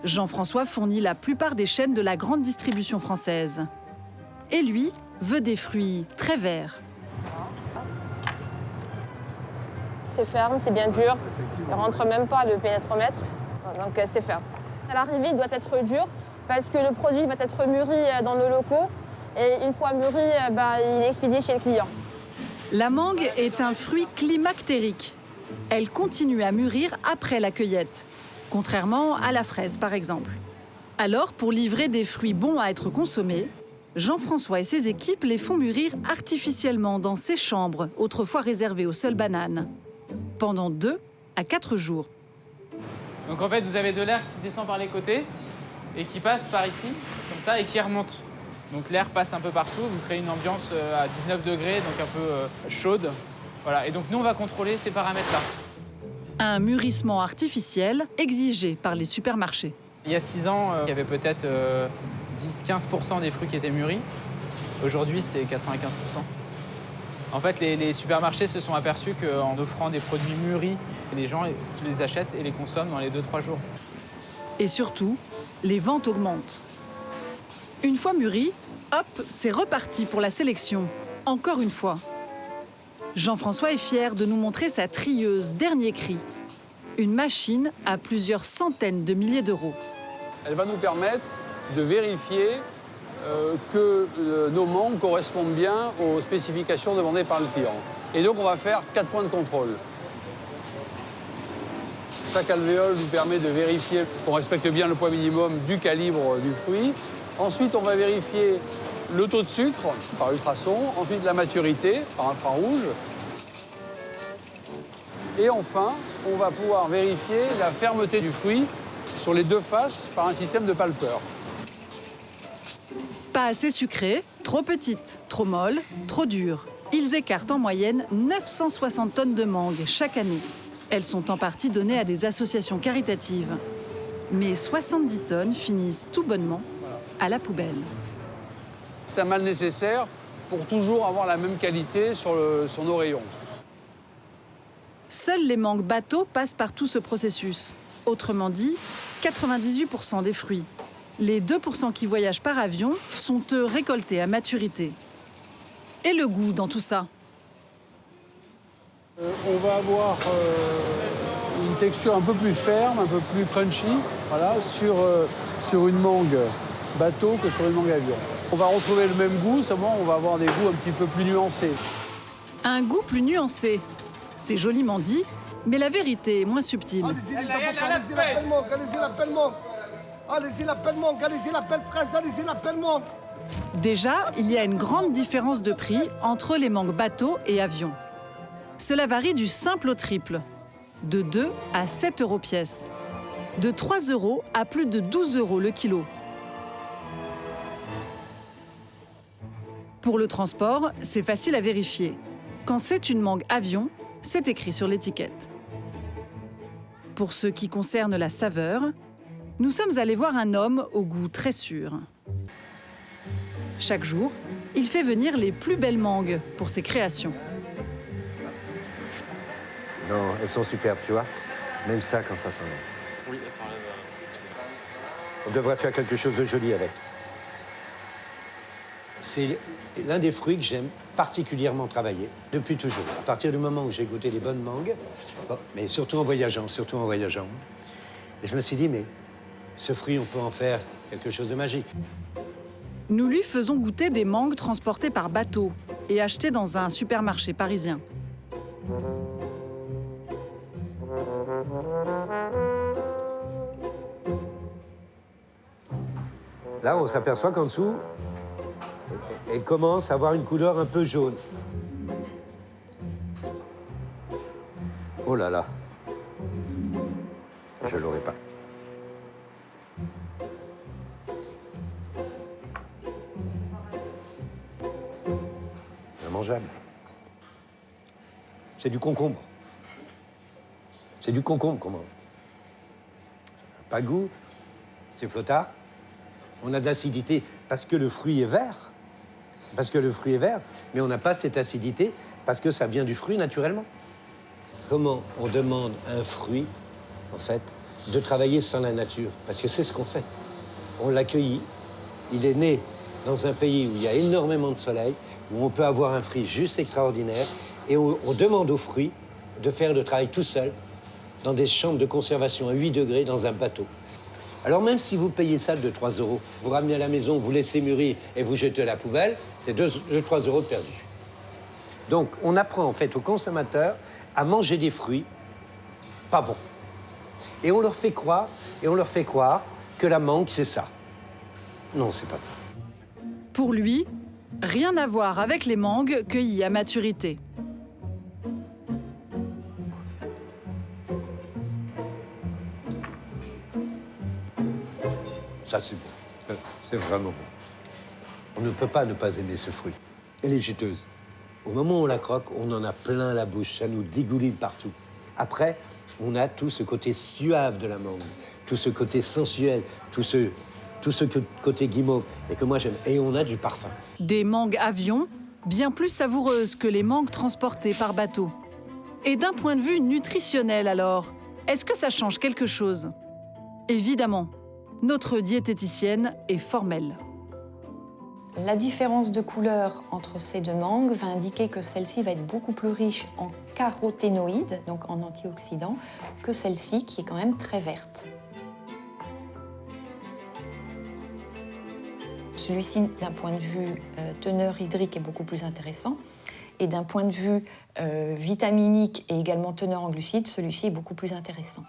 Jean-François fournit la plupart des chaînes de la grande distribution française. Et lui veut des fruits très verts. C'est ferme, c'est bien dur. Il ne rentre même pas le pénétromètre, donc c'est ferme. À l'arrivée, il doit être dur parce que le produit va être mûri dans nos locaux et une fois mûri, il est expédié chez le client. La mangue est un fruit climactérique. Elle continue à mûrir après la cueillette, contrairement à la fraise par exemple. Alors, pour livrer des fruits bons à être consommés, Jean-François et ses équipes les font mûrir artificiellement dans ces chambres, autrefois réservées aux seules bananes, pendant 2 à 4 jours. Donc en fait, vous avez de l'air qui descend par les côtés et qui passe par ici, comme ça, et qui remonte. Donc l'air passe un peu partout, vous créez une ambiance à 19 degrés, donc un peu chaude. Voilà. Et donc nous, on va contrôler ces paramètres-là. Un mûrissement artificiel exigé par les supermarchés. Il y a 6 ans, il y avait peut-être 10-15% des fruits qui étaient mûris. Aujourd'hui, c'est 95%. En fait, les supermarchés se sont aperçus qu'en offrant des produits mûris, les gens les achètent et les consomment dans les 2-3 jours. Et surtout, les ventes augmentent. Une fois mûris, hop, c'est reparti pour la sélection, encore une fois. Jean-François est fier de nous montrer sa trieuse dernier cri. Une machine à plusieurs centaines de milliers d'euros. Elle va nous permettre de vérifier que nos mangues correspondent bien aux spécifications demandées par le client. Et donc on va faire 4 points de contrôle. Chaque alvéole nous permet de vérifier qu'on respecte bien le poids minimum du calibre du fruit. Ensuite, on va vérifier le taux de sucre par ultrason, ensuite la maturité par infrarouge. Et enfin, on va pouvoir vérifier la fermeté du fruit sur les 2 faces par un système de palpeur. Pas assez sucrée, trop petite, trop molle, trop dure. Ils écartent en moyenne 960 tonnes de mangue chaque année. Elles sont en partie données à des associations caritatives. Mais 70 tonnes finissent tout bonnement à la poubelle. C'est un mal nécessaire pour toujours avoir la même qualité sur nos rayons. Seuls les mangues bateaux passent par tout ce processus. Autrement dit, 98% des fruits. Les 2% qui voyagent par avion sont eux récoltés à maturité. Et le goût dans tout ça? On va avoir une texture un peu plus ferme, un peu plus crunchy, voilà, sur une mangue bateau que sur une mangue avion. On va retrouver le même goût, seulement on va avoir des goûts un petit peu plus nuancés. Un goût plus nuancé. C'est joliment dit, mais la vérité est moins subtile. Allez-y la pelle mangue, allez-y la pelle mangue. Allez-y la pelle mangue, allez-y la pelle fraise, allez-y la pelle mangue. Déjà, il y a une grande différence de prix entre les mangues bateaux et avions. Cela varie du simple au triple, de 2 à 7 euros pièce, de 3 euros à plus de 12 euros le kilo. Pour le transport, c'est facile à vérifier. Quand c'est une mangue avion, c'est écrit sur l'étiquette. Pour ce qui concerne la saveur, nous sommes allés voir un homme au goût très sûr. Chaque jour, il fait venir les plus belles mangues pour ses créations. Non, elles sont superbes, tu vois. Même ça, quand ça s'enlève. Oui, elles s'enlèvent. On devrait faire quelque chose de joli avec. C'est l'un des fruits que j'aime particulièrement travailler, depuis toujours. À partir du moment où j'ai goûté les bonnes mangues, bon, mais surtout en voyageant. Et je me suis dit, mais ce fruit, on peut en faire quelque chose de magique. Nous lui faisons goûter des mangues transportées par bateau et achetées dans un supermarché parisien. Là, on s'aperçoit qu'en dessous, elle commence à avoir une couleur un peu jaune. Oh là là. Je l'aurais pas. Mangeable. C'est du concombre. C'est du concombre qu'on mange. Pas goût, c'est flottard. On a de l'acidité parce que le fruit est vert. Mais on n'a pas cette acidité parce que ça vient du fruit naturellement. Comment on demande un fruit, en fait, de travailler sans la nature, parce que c'est ce qu'on fait. On l'accueille, il est né dans un pays où il y a énormément de soleil, où on peut avoir un fruit juste extraordinaire, et on demande aux fruits de faire le travail tout seul, dans des chambres de conservation à 8 degrés, dans un bateau. Alors même si vous payez ça de 3 €, vous ramenez à la maison, vous laissez mûrir et vous jetez à la poubelle, c'est 2-3 € de perdus. Donc on apprend en fait aux consommateurs à manger des fruits pas bons. Et on leur fait croire que la mangue, c'est ça. Non, c'est pas ça. Pour lui, rien à voir avec les mangues cueillies à maturité. Ça, c'est bon. C'est vraiment bon. On ne peut pas ne pas aimer ce fruit. Elle est juteuse. Au moment où on la croque, on en a plein la bouche. Ça nous dégouline partout. Après, on a tout ce côté suave de la mangue, tout ce côté sensuel, tout ce côté guimauve, et que moi j'aime. Et on a du parfum. Des mangues avions, bien plus savoureuses que les mangues transportées par bateau. Et d'un point de vue nutritionnel alors, est-ce que ça change quelque chose? Évidemment. Notre diététicienne est formelle. La différence de couleur entre ces deux mangues va indiquer que celle-ci va être beaucoup plus riche en caroténoïdes, donc en antioxydants, que celle-ci qui est quand même très verte. Celui-ci, d'un point de vue teneur hydrique, est beaucoup plus intéressant. Et d'un point de vue vitaminique et également teneur en glucides, celui-ci est beaucoup plus intéressant.